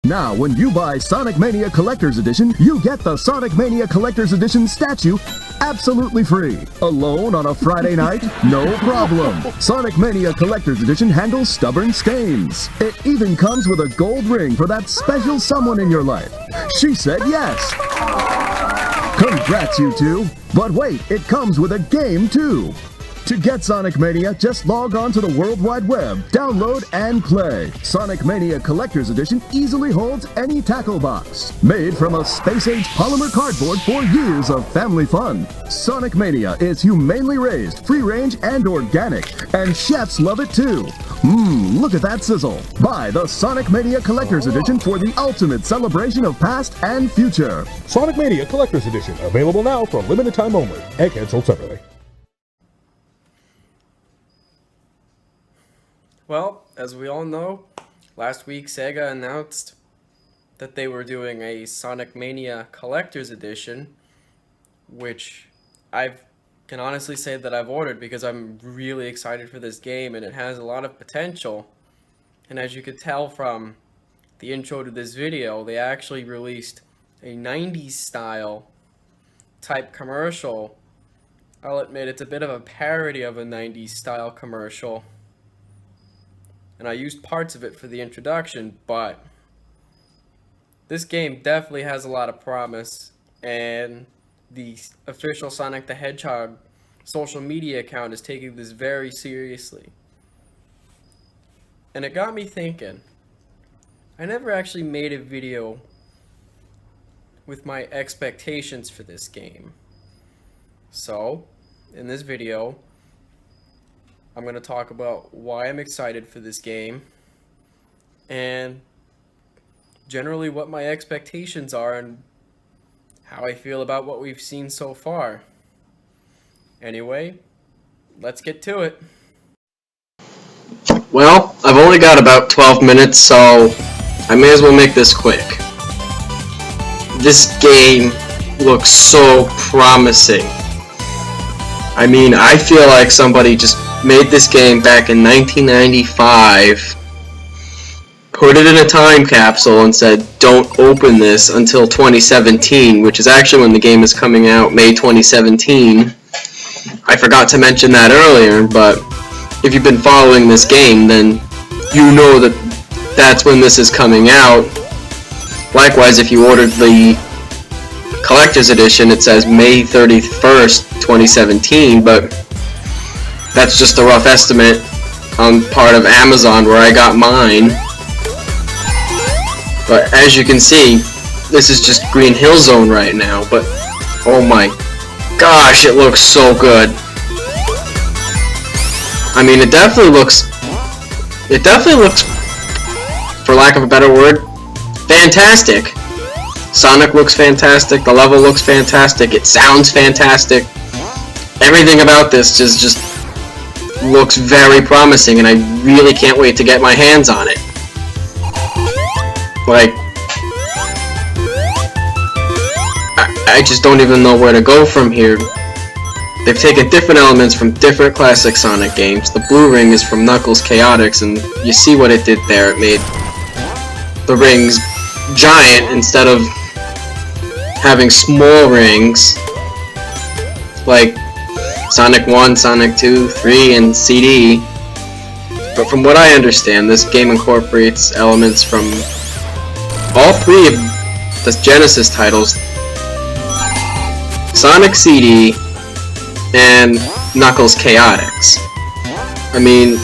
Now, when you buy Sonic Mania Collector's Edition, you get the Sonic Mania Collector's Edition statue absolutely free. Alone on a Friday night? No problem. Sonic Mania Collector's Edition handles stubborn stains. It even comes with a gold ring for that special someone in your life. She said yes. Congrats, you two. But wait, it comes with a game, too. To get Sonic Mania, just log on to the World Wide Web, download and play. Sonic Mania Collector's Edition easily holds any tackle box. Made from a space-age polymer cardboard for years of family fun. Sonic Mania is humanely raised, free-range, and organic. And chefs love it too. Look at that sizzle. Buy the Sonic Mania Collector's Edition for the ultimate celebration of past and future. Sonic Mania Collector's Edition, available now for a limited time only. Egghead sold separately. Well, as we all know, last week Sega announced that they were doing a Sonic Mania Collector's Edition, which I can honestly say that I've ordered because I'm really excited for this game and it has a lot of potential. And as you could tell from the intro to this video, they actually released a 90s style type commercial. I'll admit it's a bit of a parody of a 90s style commercial. And I used parts of it for the introduction, but this game definitely has a lot of promise, and the official Sonic the Hedgehog social media account is taking this very seriously. And it got me thinking, I never actually made a video with my expectations for this game. So, in this video, I'm going to talk about why I'm excited for this game and generally what my expectations are and how I feel about what we've seen so far. Anyway, let's get to it. Well, I've only got about 12 minutes, so I may as well make this quick. This game looks so promising. I mean, I feel like somebody just made this game back in 1995, put it in a time capsule and said, don't open this until 2017, which is actually when the game is coming out, May 2017. I forgot to mention that earlier, but if you've been following this game, then you know that that's when this is coming out. Likewise, if you ordered the Collector's Edition, it says May 31st, 2017, but that's just a rough estimate on part of Amazon where I got mine. But as you can see, this is just Green Hill Zone right now, but oh my gosh, it looks so good. I mean, it definitely looks, for lack of a better word, fantastic. Sonic looks fantastic, the level looks fantastic, it sounds fantastic. Everything about this just looks very promising, and I really can't wait to get my hands on it. Like, I just don't even know where to go from here. They've taken different elements from different classic Sonic games. The blue ring is from Knuckles Chaotix, and you see what it did there. It made the rings giant instead of having small rings like Sonic 1, Sonic 2, 3, and CD. But from what I understand, this game incorporates elements from all three of the Genesis titles, Sonic CD, and Knuckles Chaotix. I mean,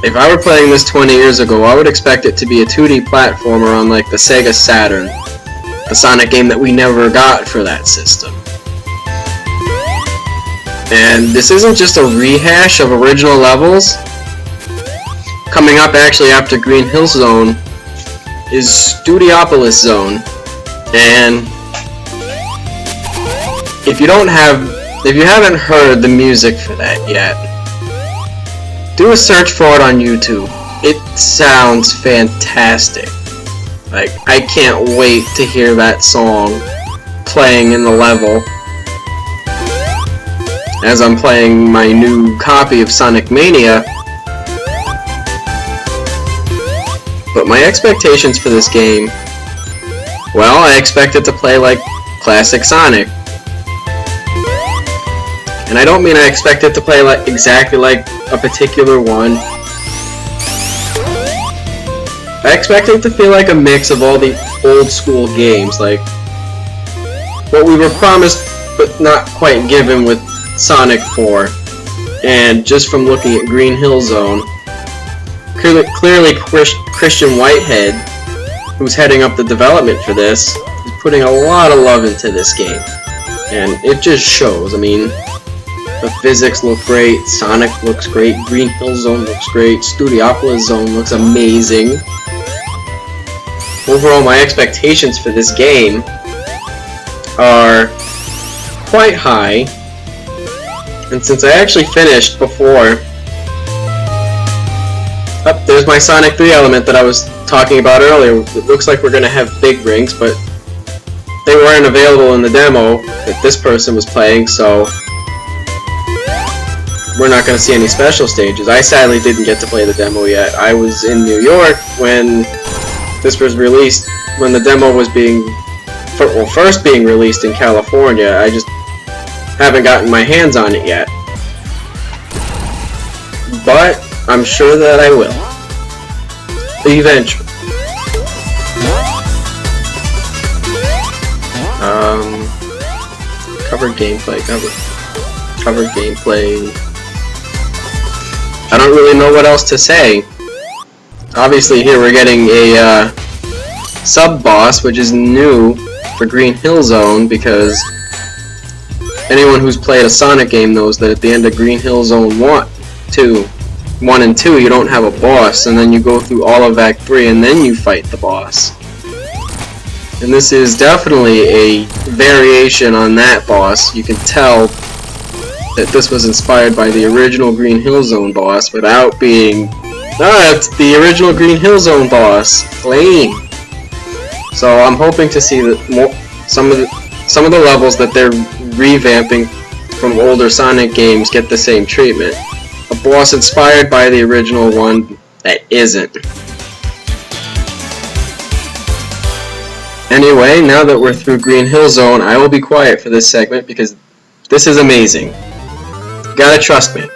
if I were playing this 20 years ago, I would expect it to be a 2D platformer on like the Sega Saturn, the Sonic game that we never got for that system. And this isn't just a rehash of original levels. Coming up actually after Green Hill Zone is Studiopolis Zone. And if you haven't heard the music for that yet, do a search for it on YouTube. It sounds fantastic. Like, I can't wait to hear that song playing in the level as I'm playing my new copy of Sonic Mania. But my expectations for this game, well, I expect it to play like classic Sonic. And I don't mean I expect it to play like exactly like a particular one. I expect it to feel like a mix of all the old school games, like what we were promised but not quite given with Sonic 4. And just from looking at Green Hill Zone, clearly Christian Whitehead, who's heading up the development for this, is putting a lot of love into this game. And it just shows. I mean, the physics look great, Sonic looks great, Green Hill Zone looks great, Studiopolis Zone looks amazing. Overall, my expectations for this game are quite high. And since I actually finished before... Oh, there's my Sonic 3 element that I was talking about earlier. It looks like we're going to have big rings, but they weren't available in the demo that this person was playing, so we're not going to see any special stages. I sadly didn't get to play the demo yet. I was in New York when this was released, when the demo was first being released in California. I just haven't gotten my hands on it yet. But I'm sure that I will. Eventually. Covered gameplay. I don't really know what else to say. Obviously here we're getting a sub-boss, which is new for Green Hill Zone, because anyone who's played a Sonic game knows that at the end of Green Hill Zone 1 and 2, you don't have a boss, and then you go through all of Act 3 and then you fight the boss. And this is definitely a variation on that boss. You can tell that this was inspired by the original Green Hill Zone boss without being... it's the original Green Hill Zone boss. Lame. So I'm hoping to see that some of the levels that they're revamping from older Sonic games get the same treatment. A boss inspired by the original one that isn't. Anyway, now that we're through Green Hill Zone, I will be quiet for this segment because this is amazing. You gotta trust me.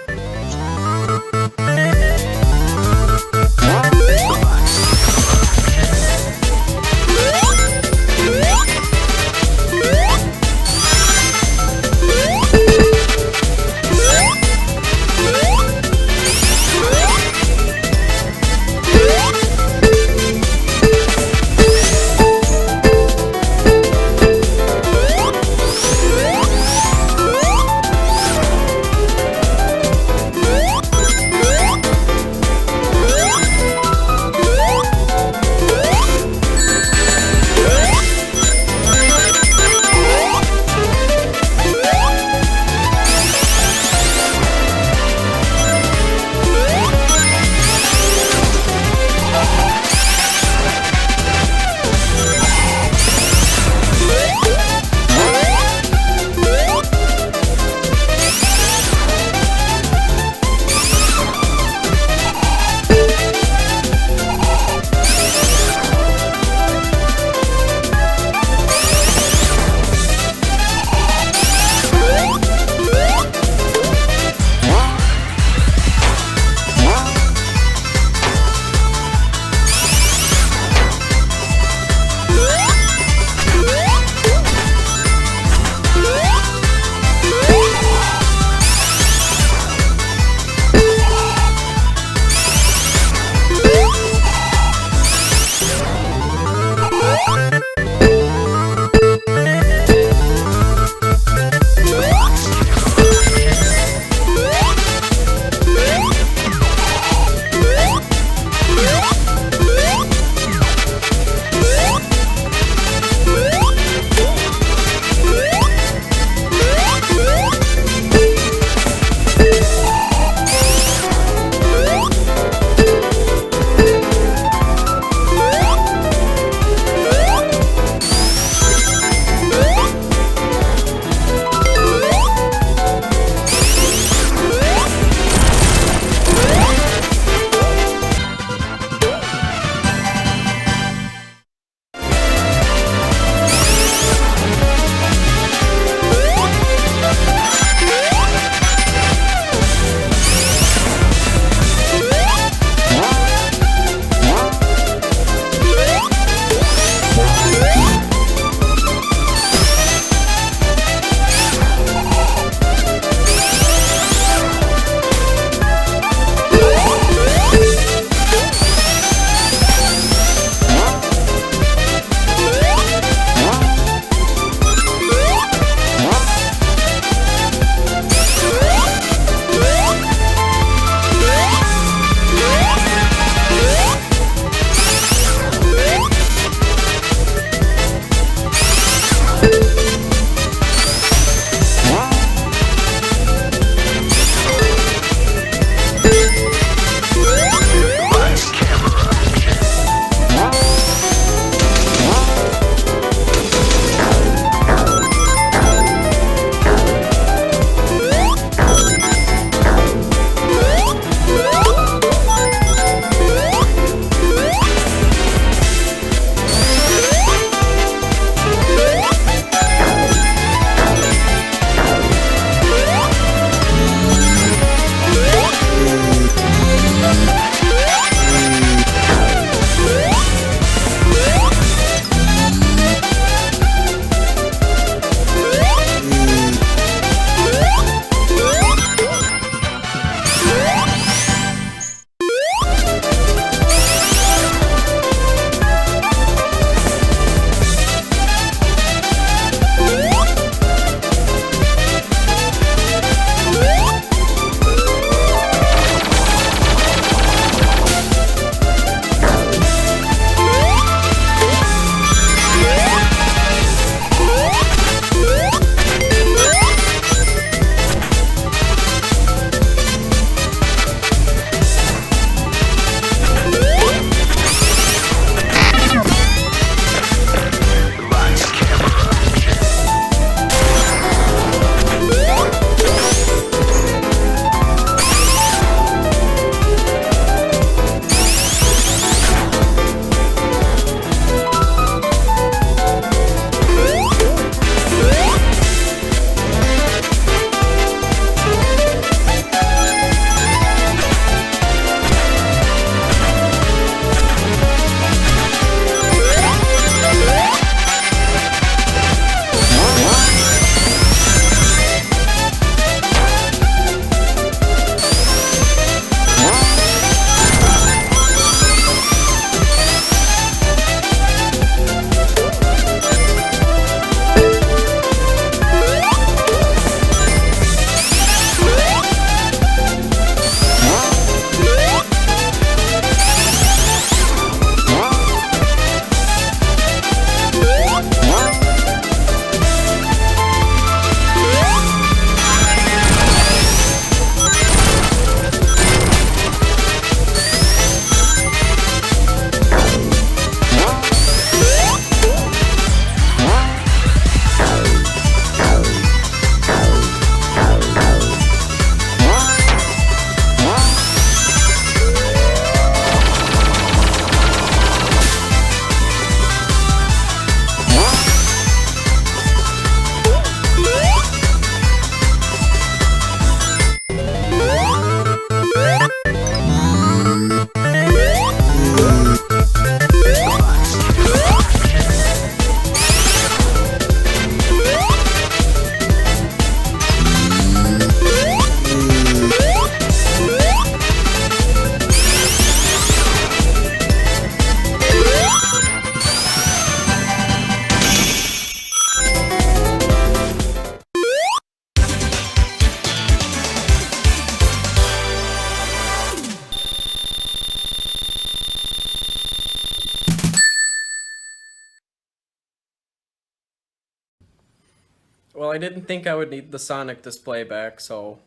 Well, I didn't think I would need the Sonic display back, so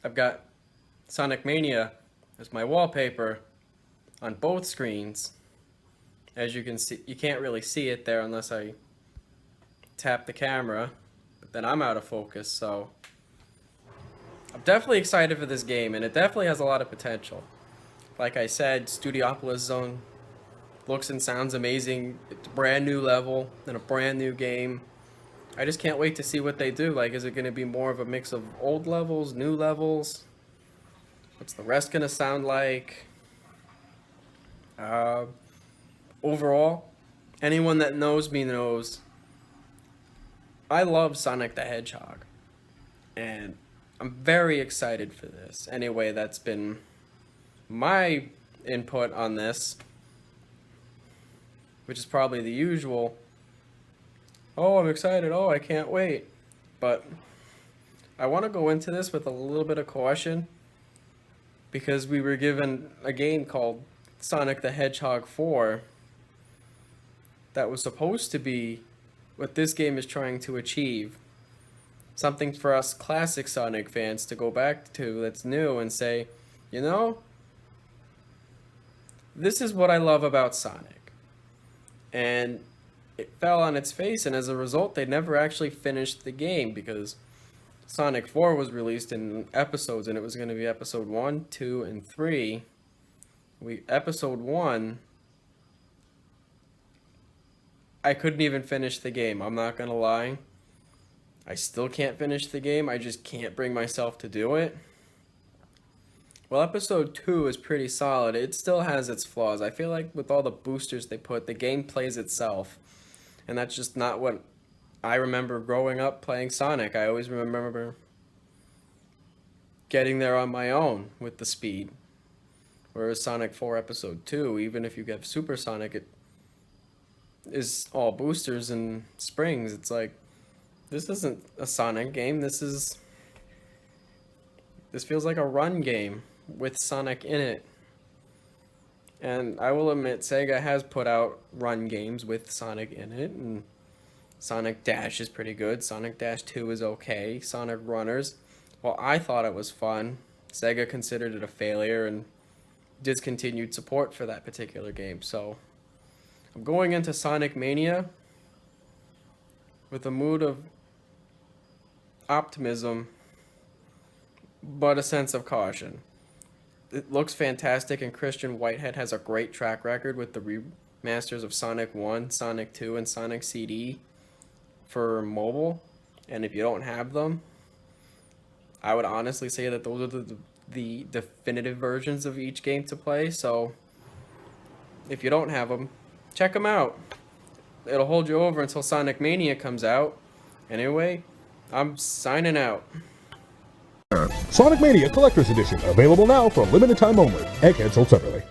I've got Sonic Mania as my wallpaper on both screens. As you can see, you can't really see it there unless I tap the camera, but then I'm out of focus, so I'm definitely excited for this game, and it definitely has a lot of potential. Like I said, Studiopolis Zone looks and sounds amazing. It's a brand new level and a brand new game. I just can't wait to see what they do. Like, is it going to be more of a mix of old levels, new levels? What's the rest going to sound like? Overall, anyone that knows me knows I love Sonic the Hedgehog. And I'm very excited for this. Anyway, that's been my input on this, which is probably the usual. Oh, I'm excited. Oh, I can't wait. But I want to go into this with a little bit of caution because we were given a game called Sonic the Hedgehog 4 that was supposed to be what this game is trying to achieve. Something for us classic Sonic fans to go back to that's new and say, you know, this is what I love about Sonic. And it fell on its face, and as a result, they never actually finished the game because Sonic 4 was released in episodes, and it was going to be episode 1, 2, and 3. Episode 1, I couldn't even finish the game, I'm not going to lie. I still can't finish the game, I just can't bring myself to do it. Well, episode 2 is pretty solid. It still has its flaws. I feel like with all the boosters they put, the game plays itself. And that's just not what I remember growing up playing Sonic. I always remember getting there on my own with the speed. Whereas Sonic 4 Episode 2, even if you get Super Sonic, it is all boosters and springs. It's like, this isn't a Sonic game. This feels like a run game with Sonic in it. And I will admit, Sega has put out run games with Sonic in it, and Sonic Dash is pretty good. Sonic Dash 2 is okay. Sonic Runners, well, I thought it was fun. Sega considered it a failure and discontinued support for that particular game. So I'm going into Sonic Mania with a mood of optimism, but a sense of caution. It looks fantastic, and Christian Whitehead has a great track record with the remasters of Sonic 1, Sonic 2, and Sonic CD for mobile. And if you don't have them, I would honestly say that those are the definitive versions of each game to play. So if you don't have them, check them out. It'll hold you over until Sonic Mania comes out. Anyway, I'm signing out. Sonic Mania Collector's Edition, available now for a limited time only. Egghead sold separately.